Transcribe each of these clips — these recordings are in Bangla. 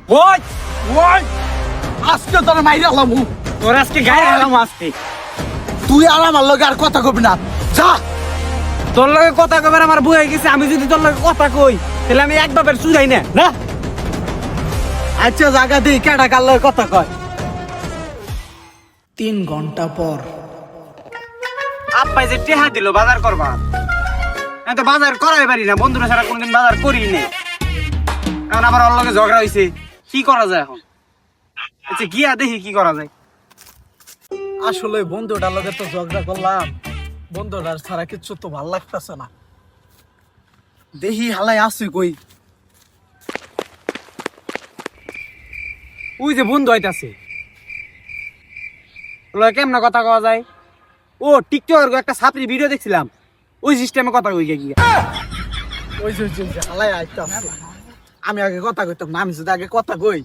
ওই ওই আজকে তোর মাইরে আলাম তোর আজকে গায়ে আলাম আজকে তুই আর আমার লগে আর কথা কবি না যা তোর লগে কথা কবার আমার বই হয়ে গেছে আমি যদি তোর লগে কথা কই তাহলে আমি এক বাপের চুরাই না না আচ্ছা জায়গা দিই কেডা কার লগে কথা কয় 3 ঘন্টা পর আব্বাই যে টেহা দিল বাজার করবা আমি তো বাজার করাই পারি না বন্ধুরা ছাড়া কোনোদিন বাজার করি নে এখন আবার ওর লগে ঝগড়া হইছে কি করা যায় এখন আচ্ছা গিয়া দেখি কি করা যায় আসলে বন্ধুটার লগে তো ঝগড়া করলাম বন্ধুটার ছাড়া কিচ্ছু তো ভাল লাগতেছে না দেখি হালাই আসি কই ওই যে বন্ধু হইতাছে ওগুলো কেমন কথা কওয়া যায় ও টিকটকের একটা ছাত্রী ভিডিও দেখছিলাম ওই সিস্টেমে কথা কই গিয়া ওই যে হালাই আইতাছে আমি আগে কথা কইতাম না আমি যদি আগে কথা কই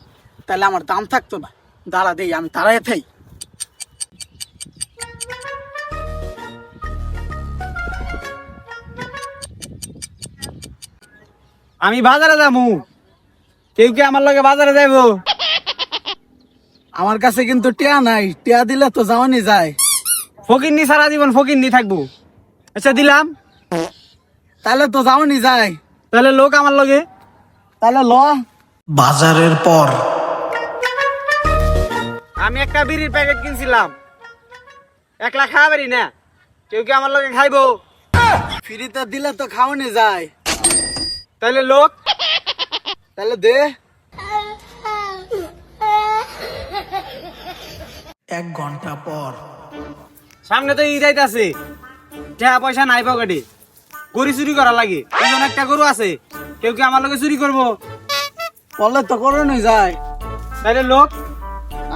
তাহলে আমার দাম থাকতো না দাঁড়া দেই আমি তারাই থাই আমি বাজারে যাবো কেউ কি আমার লগে বাজারে যাইবো আমার কাছে কিন্তু টিয়া নাই টিয়া দিলে তো যাওয়ানি যায় ফকিন্নি সারা জীবন ফকিন্নি থাকবো আচ্ছা দিলাম তাহলে তো যাওয়ানি যায় তাহলে লোক আমার লগে তাহলে ল বাজারের পর আমি একটা বিড়ির প্যাকেট কিনছিলাম একলা খাওয়া পারি না কেউ কি আমার লগে খাইবো ফ্রিতে দিলে তো খাওয়ানি যায় তাহলে লোক তাহলে দে 1 ঘন্টা পর সামনে তো ঈদ আইতাছে টাকা পয়সা নাই পকেটে গরু চুরি করা লাগে এখন একটা গরু আছে কেউ কি আমার লগে চুরি করবো বললে তো করানোই যায় তাহলে লোক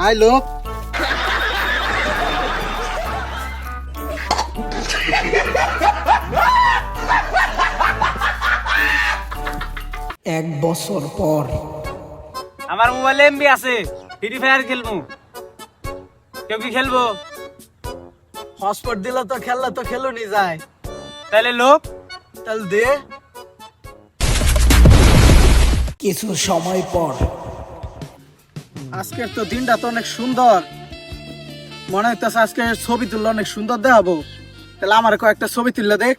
আই লোক এক বছর পর আমার মোবাইলে এমবি আছে ফ্রি ফায়ার খেলবো কেউ কি খেলবো হটস্পট দিলে তো খেললে তো খেলুনি যায় তাহলে লোক তাহলে দে কিছু সময় পর আজকের তো দিনটা তো অনেক সুন্দর মনে হইতেছে আজকে ছবি তুললে অনেক সুন্দর দেখাবো তাহলে আমার কয়েকটা ছবি তুললে দেখ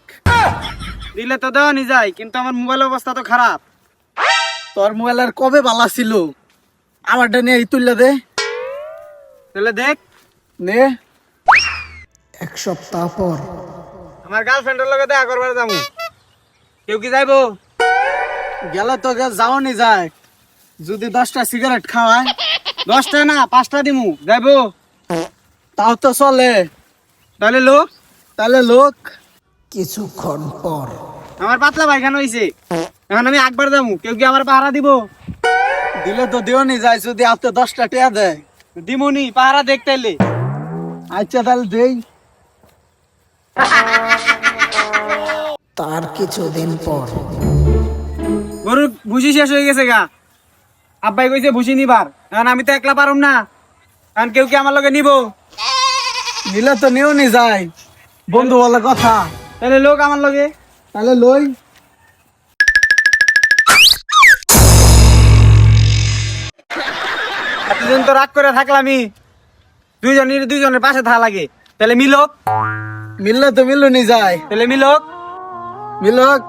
দিলে তো দেওয়ানি যায় কিন্তু আমার মোবাইল অবস্থা তো খারাপ তোর মোবাইলের কবে বালা ছিল আমারটা নিয়ে তুললে দে তাহলে দেখ নে 1 সপ্তাহ পর আমার গার্লফ্রেন্ডের লগে দেখা করবার যাবো কেউ কি যাইবো গেলে তো যাওয়ানি যায় যদি 10টা সিগারেট খাওয়ায় 10টা না 5টা দিমু যাইবো তাও তো চলে তাহলে লোক তাহলে লোক কিছুক্ষণ পর আমার পাতলা পায়খানা হইছে এখন আমি একবার যাবো কেউ কি আমার পাহারা দিব দিলে তো দেওয়ানি যায় যদি আপনি 10টা টেয়া দেয় দিমুনি পাহারা দেখতেইলে আচ্ছা তাহলে দেই তার কিছুদিন পর গরুর ভুসি শেষ হয়ে গেছে গা আব্বাই কইছে ভুসি নিবার এখন আমি তো একলা পারুম না এখন কেউ কি আমার লগে নিব নিলে তো নিওনি যায় বন্ধু বলে কথা তাহলে লোক আমার লগে তাহলে লই এতদিন তো রাগ করে থাকলামই দুইজনের পাশে থাকা লাগে তাহলে মিলক মিললে তো মিলুনি যায় তাহলে মিলক মিলক